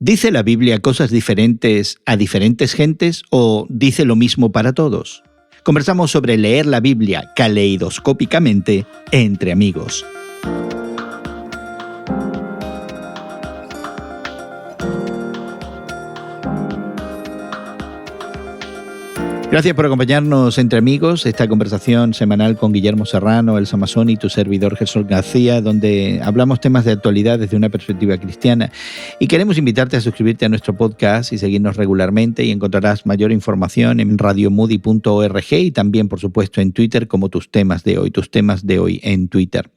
¿Dice la Biblia cosas diferentes a diferentes gentes o dice lo mismo para todos? Conversamos sobre leer la Biblia caleidoscópicamente entre amigos. Gracias por acompañarnos entre amigos, esta conversación semanal con Guillermo Serrano, Elsa Mazzoni y tu servidor Jesús García, donde hablamos temas de actualidad desde una perspectiva cristiana. Y queremos invitarte a suscribirte a nuestro podcast y seguirnos regularmente, y encontrarás mayor información en radiomoody.org y también, por supuesto, en Twitter como tus temas de hoy en Twitter.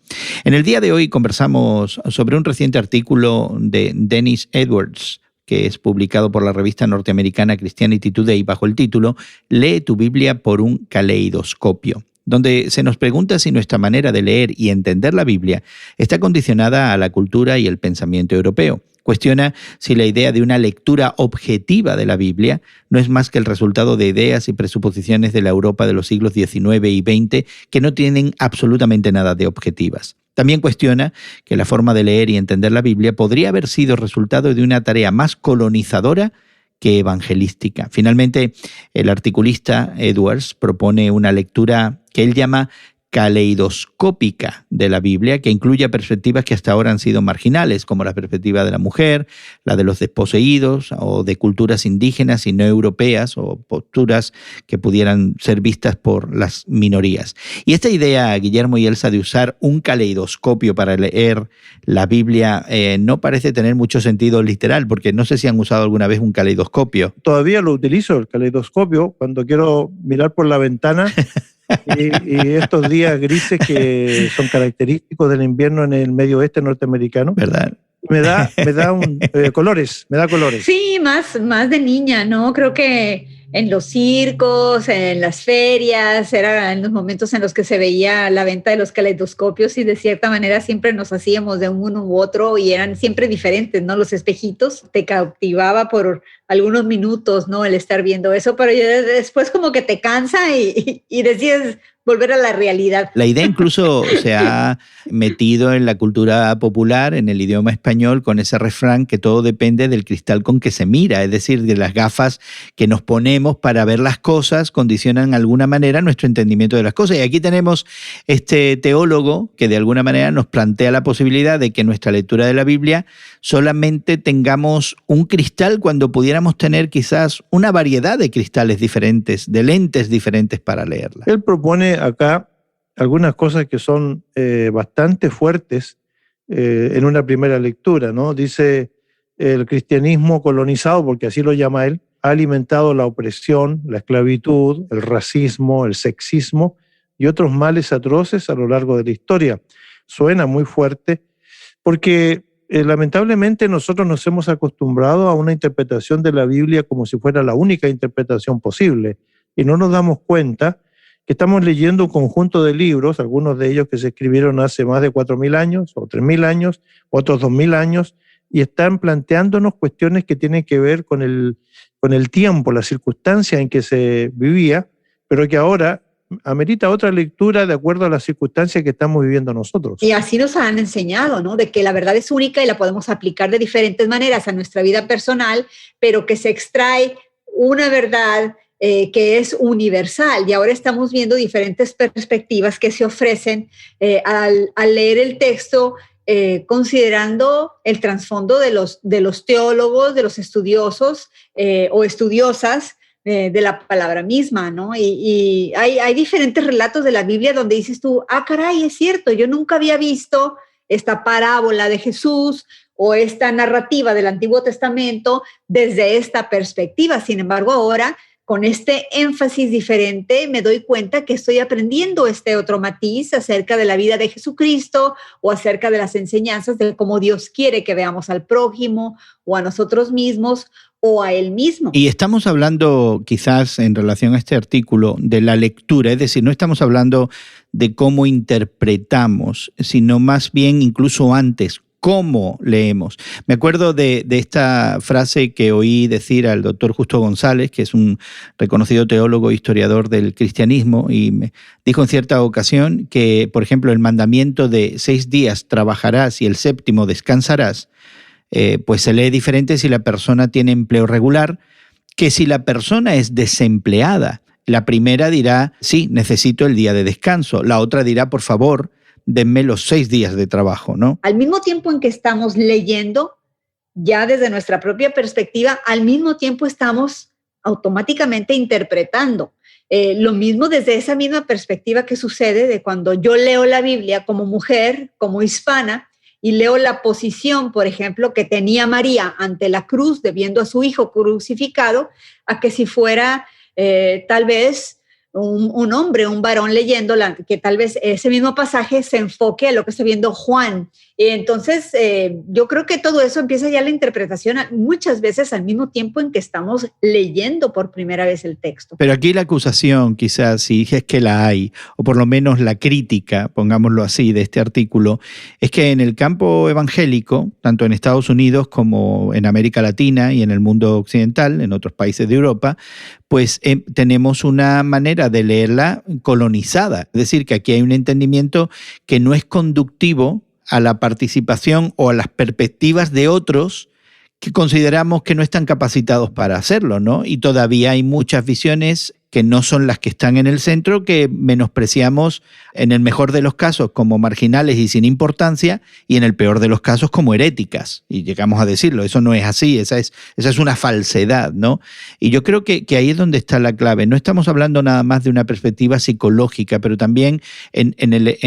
En el día de hoy conversamos sobre un reciente artículo de Dennis Edwards, que es publicado por la revista norteamericana Christianity Today bajo el título «Lee tu Biblia por un caleidoscopio», donde se nos pregunta si nuestra manera de leer y entender la Biblia está condicionada a la cultura y el pensamiento europeo. Cuestiona si la idea de una lectura objetiva de la Biblia no es más que el resultado de ideas y presuposiciones de la Europa de los siglos XIX y XX que no tienen absolutamente nada de objetivas. También cuestiona que la forma de leer y entender la Biblia podría haber sido resultado de una tarea más colonizadora que evangelística. Finalmente, el articulista Edwards propone una lectura que él llama caleidoscópica de la Biblia, que incluye perspectivas que hasta ahora han sido marginales, como la perspectiva de la mujer, la de los desposeídos o de culturas indígenas y no europeas, o posturas que pudieran ser vistas por las minorías. Y esta idea, Guillermo y Elsa, de usar un caleidoscopio para leer la Biblia no parece tener mucho sentido literal, porque no sé si han usado alguna vez un caleidoscopio. Todavía lo utilizo, el caleidoscopio, cuando quiero mirar por la ventana. Y estos días grises que son característicos del invierno en el medio oeste norteamericano, ¿verdad? Me da colores, me da colores. Sí, más de niña, ¿no? Creo que en los circos, en las ferias, eran los momentos en los que se veía la venta de los caleidoscopios y de cierta manera siempre nos hacíamos de uno u otro y eran siempre diferentes, ¿no? Los espejitos te cautivaba por algunos minutos, ¿no? El estar viendo eso, pero después como que te cansa y decides volver a la realidad. La idea incluso se ha metido en la cultura popular, en el idioma español, con ese refrán que todo depende del cristal con que se mira, es decir, de las gafas que nos ponemos para ver las cosas, condicionan de alguna manera nuestro entendimiento de las cosas. Y aquí tenemos este teólogo que de alguna manera nos plantea la posibilidad de que en nuestra lectura de la Biblia solamente tengamos un cristal cuando pudiéramos tener quizás una variedad de cristales diferentes, de lentes diferentes para leerla. Él propone acá algunas cosas que son bastante fuertes en una primera lectura, ¿no? Dice, el cristianismo colonizado, porque así lo llama él, ha alimentado la opresión, la esclavitud, el racismo, el sexismo y otros males atroces a lo largo de la historia. Suena muy fuerte porque lamentablemente nosotros nos hemos acostumbrado a una interpretación de la Biblia como si fuera la única interpretación posible y no nos damos cuenta que estamos leyendo un conjunto de libros, algunos de ellos que se escribieron hace más de 4.000 años o 3.000 años, otros 2.000 años, y están planteándonos cuestiones que tienen que ver con el tiempo, la circunstancia en que se vivía, pero que ahora amerita otra lectura de acuerdo a las circunstancias que estamos viviendo nosotros. Y así nos han enseñado, ¿no? De que la verdad es única y la podemos aplicar de diferentes maneras a nuestra vida personal, pero que se extrae una verdad que es universal. Y ahora estamos viendo diferentes perspectivas que se ofrecen al leer el texto, considerando el trasfondo de los teólogos, de los estudiosos o estudiosas de la palabra misma, ¿no? Y hay diferentes relatos de la Biblia donde dices tú, caray, es cierto, yo nunca había visto esta parábola de Jesús o esta narrativa del Antiguo Testamento desde esta perspectiva. Sin embargo, ahora, con este énfasis diferente, me doy cuenta que estoy aprendiendo este otro matiz acerca de la vida de Jesucristo o acerca de las enseñanzas de cómo Dios quiere que veamos al prójimo o a nosotros mismos o a Él mismo. Y estamos hablando quizás en relación a este artículo de la lectura, es decir, no estamos hablando de cómo interpretamos, sino más bien incluso antes, cómo leemos. Me acuerdo de esta frase que oí decir al doctor Justo González, que es un reconocido teólogo e historiador del cristianismo, y me dijo en cierta ocasión que, por ejemplo, el mandamiento de 6 días trabajarás y el 7º descansarás, pues se lee diferente si la persona tiene empleo regular que si la persona es desempleada. La primera dirá, sí, necesito el día de descanso. La otra dirá, por favor, denme los 6 días de trabajo, ¿no? Al mismo tiempo en que estamos leyendo, ya desde nuestra propia perspectiva, al mismo tiempo estamos automáticamente interpretando. Lo mismo desde esa misma perspectiva que sucede de cuando yo leo la Biblia como mujer, como hispana, y leo la posición, por ejemplo, que tenía María ante la cruz, viendo a su hijo crucificado, a que si fuera tal vez un hombre, un varón leyéndola, que tal vez ese mismo pasaje se enfoque a lo que está viendo Juan. Y entonces, yo creo que todo eso empieza ya la interpretación muchas veces al mismo tiempo en que estamos leyendo por primera vez el texto. Pero aquí la acusación, quizás, si es que la hay, o por lo menos la crítica, pongámoslo así, de este artículo, es que en el campo evangélico, tanto en Estados Unidos como en América Latina y en el mundo occidental, en otros países de Europa, pues tenemos una manera de leerla colonizada. Es decir, que aquí hay un entendimiento que no es conductivo a la participación o a las perspectivas de otros que consideramos que no están capacitados para hacerlo, ¿no? Y todavía hay muchas visiones que no son las que están en el centro, que menospreciamos en el mejor de los casos como marginales y sin importancia, y en el peor de los casos como heréticas. Y llegamos a decirlo, eso no es así, esa es una falsedad, ¿no? Y yo creo que ahí es donde está la clave. No estamos hablando nada más de una perspectiva psicológica, pero también en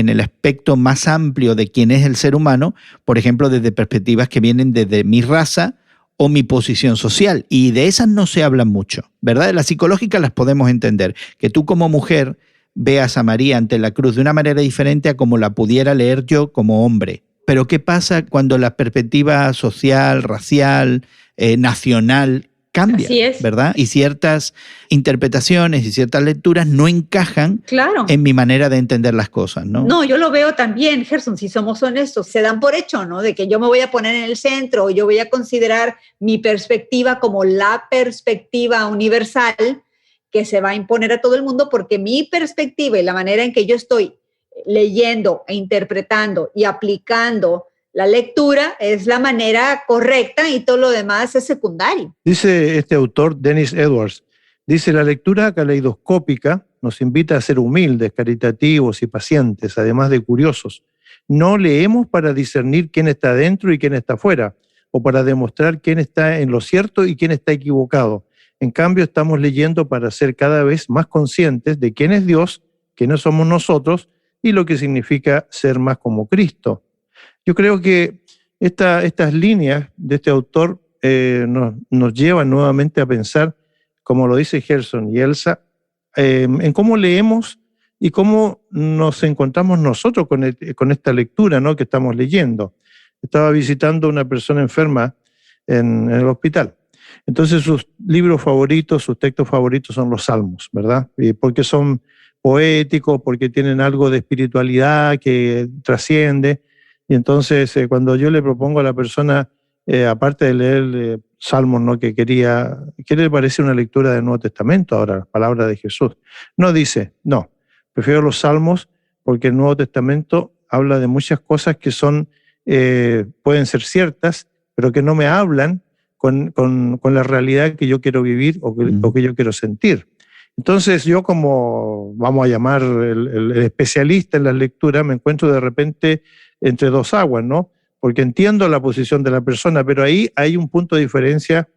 el aspecto más amplio de quién es el ser humano, por ejemplo, desde perspectivas que vienen desde mi raza o mi posición social, y de esas no se habla mucho, ¿verdad? De las psicológicas las podemos entender, que tú como mujer veas a María ante la cruz de una manera diferente a como la pudiera leer yo como hombre. Pero ¿qué pasa cuando la perspectiva social, racial, nacional cambia? Así es. ¿Verdad? Y ciertas interpretaciones y ciertas lecturas no encajan Claro. en mi manera de entender las cosas, ¿no? No, yo lo veo también, Gerson, si somos honestos, se dan por hecho, ¿no? De que yo me voy a poner en el centro, o yo voy a considerar mi perspectiva como la perspectiva universal que se va a imponer a todo el mundo, porque mi perspectiva y la manera en que yo estoy leyendo e interpretando y aplicando la lectura es la manera correcta y todo lo demás es secundario. Dice este autor, Dennis Edwards, dice, la lectura caleidoscópica nos invita a ser humildes, caritativos y pacientes, además de curiosos. No leemos para discernir quién está dentro y quién está fuera, o para demostrar quién está en lo cierto y quién está equivocado. En cambio, estamos leyendo para ser cada vez más conscientes de quién es Dios, quiénes somos nosotros y lo que significa ser más como Cristo. Yo creo que estas líneas de este autor nos llevan nuevamente a pensar, como lo dice Gerson y Elsa, en cómo leemos y cómo nos encontramos nosotros con esta lectura, ¿no?, que estamos leyendo. Estaba visitando a una persona enferma en el hospital. Entonces sus libros favoritos, sus textos favoritos son los salmos, ¿verdad? Porque son poéticos, porque tienen algo de espiritualidad que trasciende. Y entonces cuando yo le propongo a la persona, aparte de leer salmos, ¿no?, ¿qué le parece una lectura del Nuevo Testamento ahora, las palabras de Jesús? No, dice, no, prefiero los salmos porque el Nuevo Testamento habla de muchas cosas que pueden ser ciertas, pero que no me hablan con la realidad que yo quiero vivir o que yo quiero sentir. Entonces yo, como vamos a llamar el especialista en las lecturas, me encuentro de repente entre dos aguas, ¿no? Porque entiendo la posición de la persona, pero ahí hay un punto de diferencia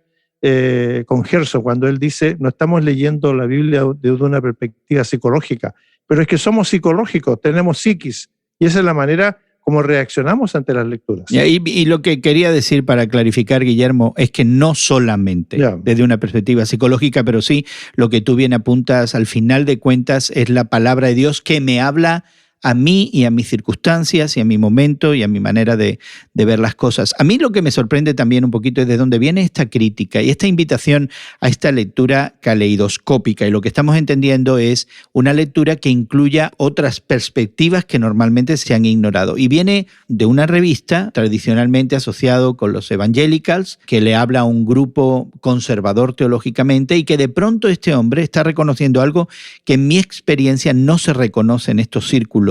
con Gerson, cuando él dice, no estamos leyendo la Biblia desde una perspectiva psicológica, pero es que somos psicológicos, tenemos psiquis, y esa es la manera como reaccionamos ante las lecturas. Y lo que quería decir para clarificar, Guillermo, es que no solamente desde una perspectiva psicológica, pero sí lo que tú bien apuntas, al final de cuentas, es la palabra de Dios que me habla a mí y a mis circunstancias y a mi momento y a mi manera de ver las cosas. A mí lo que me sorprende también un poquito es de dónde viene esta crítica y esta invitación a esta lectura caleidoscópica, y lo que estamos entendiendo es una lectura que incluya otras perspectivas que normalmente se han ignorado, y viene de una revista tradicionalmente asociado con los evangelicals, que le habla a un grupo conservador teológicamente, y que de pronto este hombre está reconociendo algo que en mi experiencia no se reconoce en estos círculos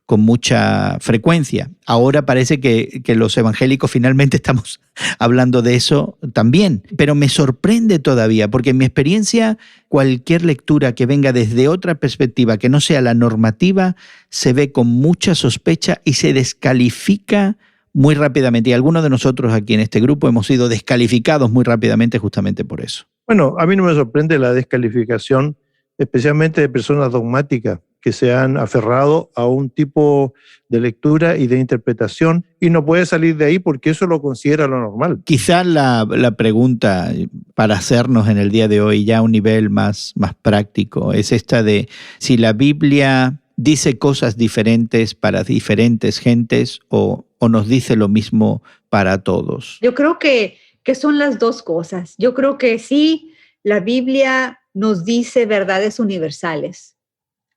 con mucha frecuencia. Ahora parece que los evangélicos finalmente estamos hablando de eso también, pero me sorprende todavía, porque en mi experiencia cualquier lectura que venga desde otra perspectiva que no sea la normativa se ve con mucha sospecha y se descalifica muy rápidamente. Y algunos de nosotros aquí en este grupo hemos sido descalificados muy rápidamente justamente por eso. Bueno, a mí no me sorprende la descalificación, especialmente de personas dogmáticas que se han aferrado a un tipo de lectura y de interpretación y no puede salir de ahí porque eso lo considera lo normal. Quizás la pregunta para hacernos en el día de hoy ya a un nivel más práctico es esta de si la Biblia dice cosas diferentes para diferentes gentes o nos dice lo mismo para todos. Yo creo que son las dos cosas. Yo creo que sí, la Biblia nos dice verdades universales,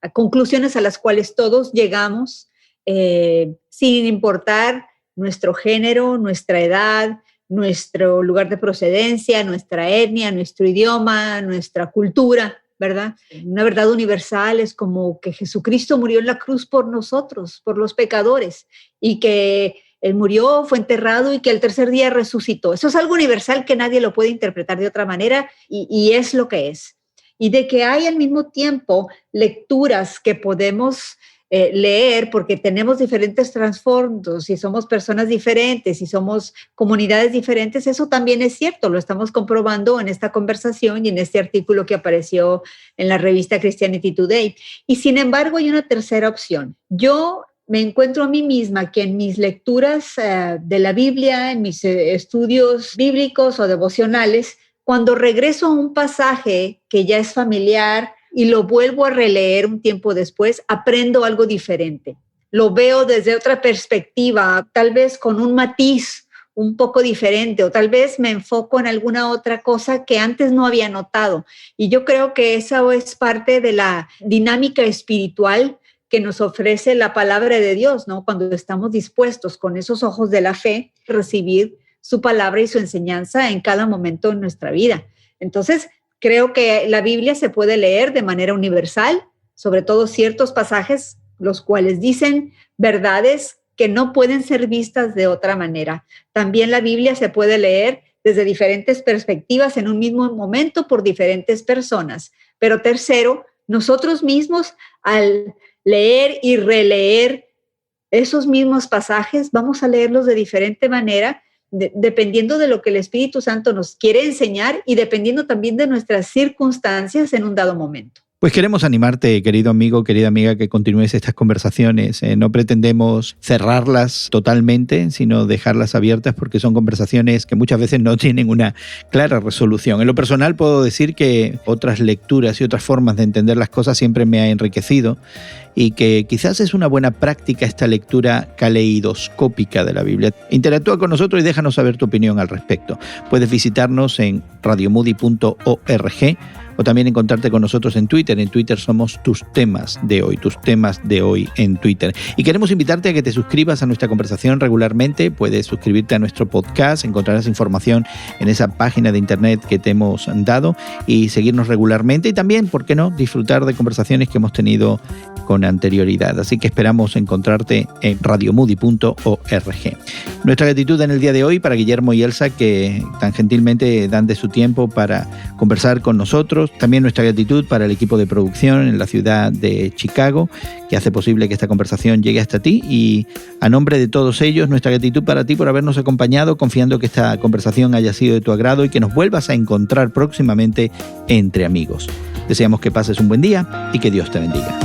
a conclusiones a las cuales todos llegamos sin importar nuestro género, nuestra edad, nuestro lugar de procedencia, nuestra etnia, nuestro idioma, nuestra cultura, ¿verdad? Una verdad universal es como que Jesucristo murió en la cruz por nosotros, por los pecadores, y que Él murió, fue enterrado y que al tercer día resucitó. Eso es algo universal que nadie lo puede interpretar de otra manera y es lo que es. Y de que hay al mismo tiempo lecturas que podemos leer porque tenemos diferentes trasfondos y somos personas diferentes y somos comunidades diferentes, eso también es cierto, lo estamos comprobando en esta conversación y en este artículo que apareció en la revista Christianity Today. Y sin embargo hay una tercera opción. Yo me encuentro a mí misma que en mis lecturas de la Biblia, en mis estudios bíblicos o devocionales, cuando regreso a un pasaje que ya es familiar y lo vuelvo a releer un tiempo después, aprendo algo diferente. Lo veo desde otra perspectiva, tal vez con un matiz un poco diferente, o tal vez me enfoco en alguna otra cosa que antes no había notado. Y yo creo que esa es parte de la dinámica espiritual que nos ofrece la palabra de Dios, ¿no? Cuando estamos dispuestos con esos ojos de la fe a recibir su palabra y su enseñanza en cada momento de nuestra vida. Entonces, creo que la Biblia se puede leer de manera universal, sobre todo ciertos pasajes, los cuales dicen verdades que no pueden ser vistas de otra manera. También la Biblia se puede leer desde diferentes perspectivas en un mismo momento por diferentes personas. Pero tercero, nosotros mismos al leer y releer esos mismos pasajes, vamos a leerlos de diferente manera, dependiendo de lo que el Espíritu Santo nos quiere enseñar y dependiendo también de nuestras circunstancias en un dado momento. Pues queremos animarte, querido amigo, querida amiga, que continúes estas conversaciones. No pretendemos cerrarlas totalmente, sino dejarlas abiertas porque son conversaciones que muchas veces no tienen una clara resolución. En lo personal puedo decir que otras lecturas y otras formas de entender las cosas siempre me ha enriquecido y que quizás es una buena práctica esta lectura caleidoscópica de la Biblia. Interactúa con nosotros y déjanos saber tu opinión al respecto. Puedes visitarnos en radiomoody.org o también encontrarte con nosotros en Twitter. En Twitter somos tus temas de hoy en Twitter. Y queremos invitarte a que te suscribas a nuestra conversación regularmente. Puedes suscribirte a nuestro podcast, encontrarás información en esa página de internet que te hemos dado y seguirnos regularmente y también, ¿por qué no?, disfrutar de conversaciones que hemos tenido con anterioridad. Así que esperamos encontrarte en radiomoody.org. Nuestra gratitud en el día de hoy para Guillermo y Elsa, que tan gentilmente dan de su tiempo para conversar con nosotros. También nuestra gratitud para el equipo de producción en la ciudad de Chicago, que hace posible que esta conversación llegue hasta ti. Y a nombre de todos ellos, nuestra gratitud para ti por habernos acompañado, confiando que esta conversación haya sido de tu agrado y que nos vuelvas a encontrar próximamente entre amigos. Deseamos que pases un buen día y que Dios te bendiga.